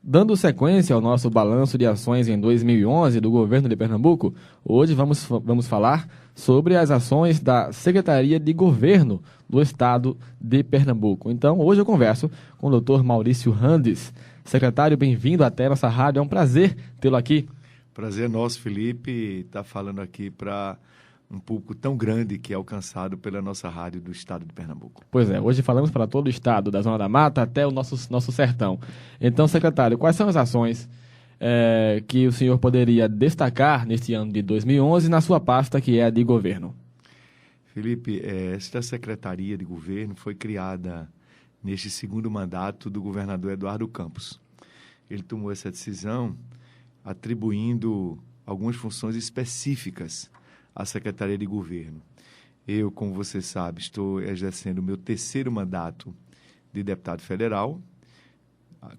Dando sequência ao nosso balanço de ações em 2011 do governo de Pernambuco, hoje vamos falar sobre as ações da Secretaria de Governo do Estado de Pernambuco. Então, hoje eu converso com o Dr. Maurício Randes. Secretário, bem-vindo até nossa rádio, é um prazer tê-lo aqui. Prazer nosso, Felipe, estar falando aqui para um público tão grande que é alcançado pela nossa rádio do Estado de Pernambuco. Pois é, hoje falamos para todo o Estado, da Zona da Mata até o nosso sertão. Então, secretário, quais são as ações que o senhor poderia destacar neste ano de 2011 na sua pasta, que é a de governo? Felipe, esta Secretaria de Governo foi criada neste segundo mandato do governador Eduardo Campos. Ele tomou essa decisão atribuindo algumas funções específicas à Secretaria de Governo. Eu, como você sabe, estou exercendo o meu terceiro mandato de deputado federal.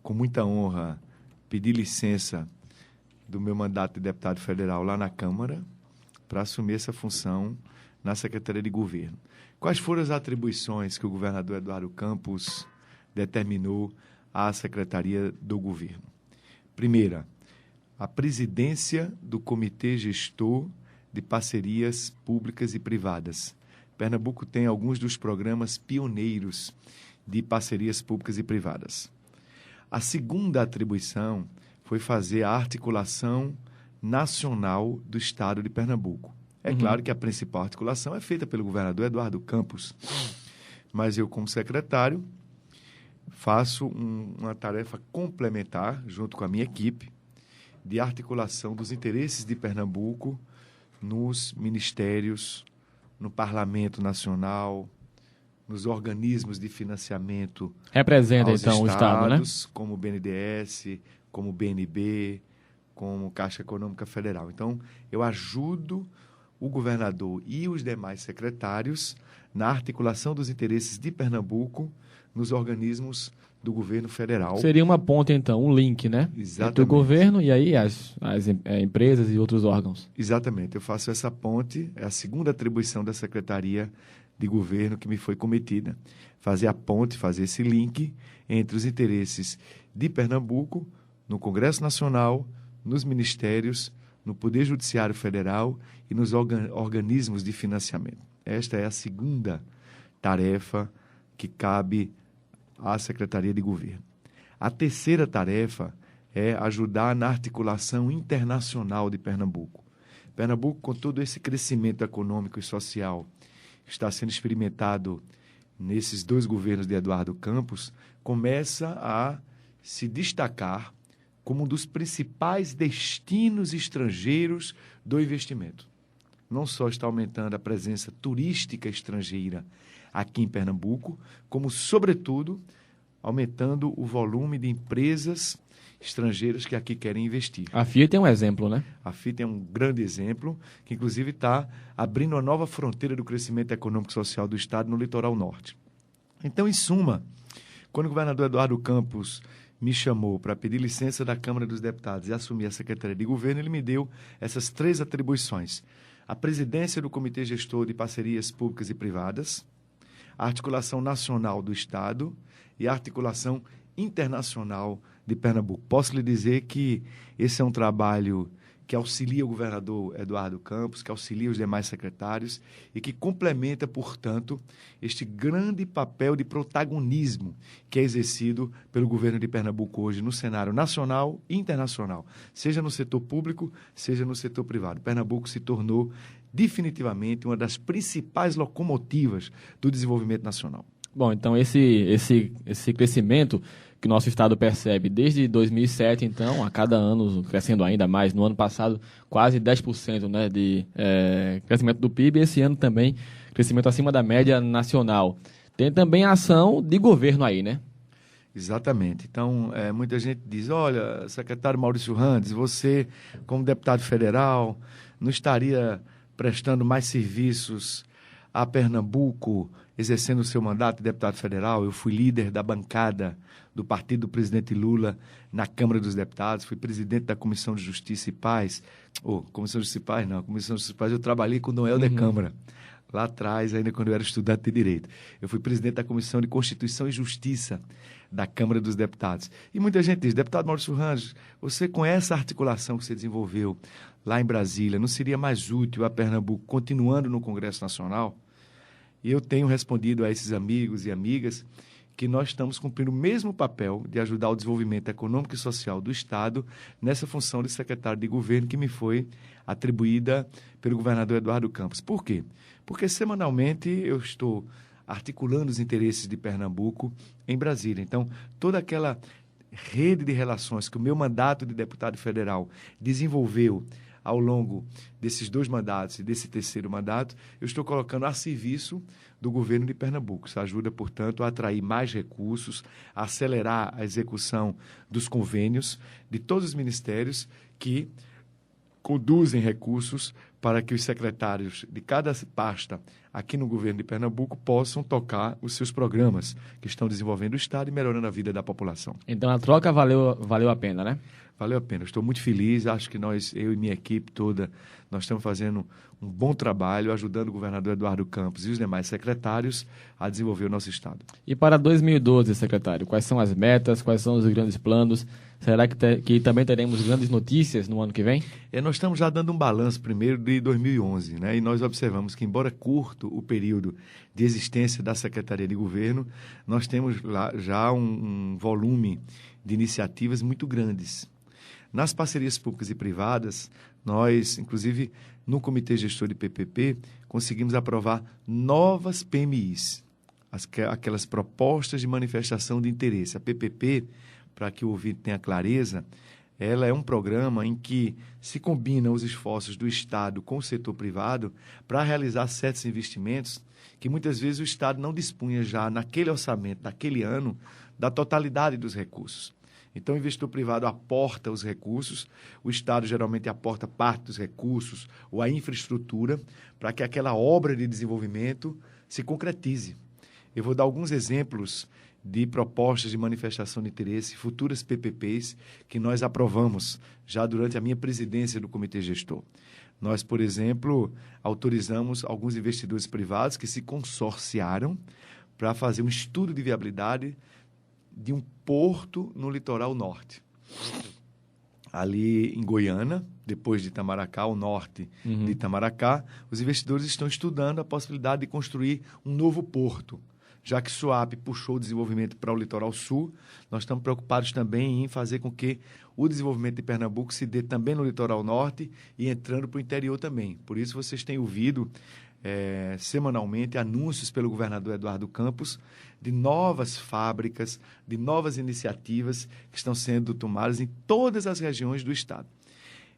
Com muita honra, pedi licença do meu mandato de deputado federal lá na Câmara para assumir essa função na Secretaria de Governo. Quais foram as atribuições que o governador Eduardo Campos determinou à Secretaria do Governo? Primeira, a presidência do Comitê Gestor de Parcerias Públicas e Privadas. Pernambuco tem alguns dos programas pioneiros de parcerias públicas e privadas. A segunda atribuição foi fazer a articulação nacional do Estado de Pernambuco. É claro que a principal articulação é feita pelo governador Eduardo Campos, mas eu, como secretário, faço uma tarefa complementar, junto com a minha equipe, de articulação dos interesses de Pernambuco nos ministérios, no Parlamento Nacional, nos organismos de financiamento. Representa, aos então, estados, o Estado, né? Como o BNDES, como o BNB, como Caixa Econômica Federal. Então, eu ajudo o governador e os demais secretários na articulação dos interesses de Pernambuco nos organismos do governo federal. Seria uma ponte, então, um link, né? Exatamente. Entre o governo e aí as empresas e outros órgãos. Exatamente. Eu faço essa ponte, é a segunda atribuição da Secretaria de Governo que me foi cometida. Fazer a ponte, fazer esse link entre os interesses de Pernambuco, no Congresso Nacional, nos ministérios, no Poder Judiciário Federal e nos organismos de financiamento. Esta é a segunda tarefa que cabe à Secretaria de Governo. A terceira tarefa é ajudar na articulação internacional de Pernambuco. Pernambuco, com todo esse crescimento econômico e social que está sendo experimentado nesses dois governos de Eduardo Campos, começa a se destacar como um dos principais destinos estrangeiros do investimento. Não só está aumentando a presença turística estrangeira aqui em Pernambuco, como, sobretudo, aumentando o volume de empresas estrangeiras que aqui querem investir. A Fiat é um exemplo, né? A Fiat é um grande exemplo, que inclusive está abrindo uma nova fronteira do crescimento econômico e social do Estado no litoral norte. Então, em suma, quando o governador Eduardo Campos me chamou para pedir licença da Câmara dos Deputados e assumir a Secretaria de Governo, ele me deu essas três atribuições: a presidência do Comitê Gestor de Parcerias Públicas e Privadas, a articulação nacional do Estado e a articulação internacional de Pernambuco. Posso lhe dizer que esse é um trabalho que auxilia o governador Eduardo Campos, que auxilia os demais secretários e que complementa, portanto, este grande papel de protagonismo que é exercido pelo governo de Pernambuco hoje no cenário nacional e internacional, seja no setor público, seja no setor privado. Pernambuco se tornou definitivamente uma das principais locomotivas do desenvolvimento nacional. Bom, então esse crescimento que o nosso Estado percebe desde 2007, então, a cada ano crescendo ainda mais. No ano passado, quase 10%, né, de crescimento do PIB. E esse ano também, crescimento acima da média nacional. Tem também a ação de governo aí, né? Exatamente. Então, muita gente diz, olha, secretário Maurício Randes, você, como deputado federal, não estaria prestando mais serviços a Pernambuco, exercendo o seu mandato de deputado federal? Eu fui líder da bancada do partido do presidente Lula na Câmara dos Deputados, fui presidente da Comissão de Justiça e Paz. Comissão de Justiça e Paz não, Comissão de Justiça e Paz eu trabalhei com Noel de Câmara, lá atrás, ainda quando eu era estudante de Direito. Eu fui presidente da Comissão de Constituição e Justiça da Câmara dos Deputados. E muita gente diz, deputado Maurício Rangel, você com essa articulação que você desenvolveu lá em Brasília, não seria mais útil a Pernambuco continuando no Congresso Nacional? E eu tenho respondido a esses amigos e amigas que nós estamos cumprindo o mesmo papel de ajudar o desenvolvimento econômico e social do Estado nessa função de secretário de governo que me foi atribuída pelo governador Eduardo Campos. Por quê? Porque semanalmente eu estou articulando os interesses de Pernambuco em Brasília. Então, toda aquela rede de relações que o meu mandato de deputado federal desenvolveu ao longo desses 2 mandatos e desse terceiro mandato, eu estou colocando a serviço do governo de Pernambuco. Isso ajuda, portanto, a atrair mais recursos, a acelerar a execução dos convênios de todos os ministérios que conduzem recursos para que os secretários de cada pasta aqui no governo de Pernambuco possam tocar os seus programas que estão desenvolvendo o Estado e melhorando a vida da população. Então a troca valeu a pena, né? Valeu a pena. Estou muito feliz. Acho que eu e minha equipe toda, nós estamos fazendo um bom trabalho, ajudando o governador Eduardo Campos e os demais secretários a desenvolver o nosso Estado. E para 2012, secretário, quais são as metas, quais são os grandes planos? Será que também teremos grandes notícias no ano que vem? Nós estamos já dando um balanço primeiro de 2011, né? E nós observamos que, embora curto o período de existência da Secretaria de Governo, nós temos lá já um volume de iniciativas muito grandes. Nas parcerias públicas e privadas, nós, inclusive, no Comitê Gestor de PPP, conseguimos aprovar novas PMIs, aquelas propostas de manifestação de interesse. A PPP, para que o ouvinte tenha clareza, ela é um programa em que se combinam os esforços do Estado com o setor privado para realizar certos investimentos que muitas vezes o Estado não dispunha já naquele orçamento, naquele ano, da totalidade dos recursos. Então, o investidor privado aporta os recursos, o Estado geralmente aporta parte dos recursos ou a infraestrutura para que aquela obra de desenvolvimento se concretize. Eu vou dar alguns exemplos de propostas de manifestação de interesse, futuras PPPs, que nós aprovamos já durante a minha presidência do Comitê Gestor. Nós, por exemplo, autorizamos alguns investidores privados que se consorciaram para fazer um estudo de viabilidade de um porto no litoral norte. Ali em Goiânia, depois de Itamaracá, ao norte de Itamaracá, os investidores estão estudando a possibilidade de construir um novo porto. Já que Suape puxou o desenvolvimento para o litoral sul, nós estamos preocupados também em fazer com que o desenvolvimento de Pernambuco se dê também no litoral norte e entrando para o interior também. Por isso, vocês têm ouvido semanalmente anúncios pelo governador Eduardo Campos de novas fábricas, de novas iniciativas que estão sendo tomadas em todas as regiões do Estado.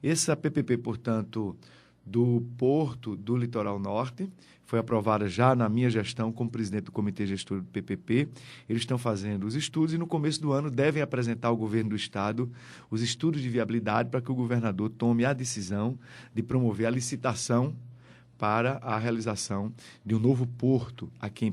Essa PPP, portanto, do Porto do Litoral Norte, foi aprovada já na minha gestão como presidente do Comitê Gestor do PPP. Eles estão fazendo os estudos e no começo do ano devem apresentar ao governo do Estado os estudos de viabilidade para que o governador tome a decisão de promover a licitação para a realização de um novo porto aqui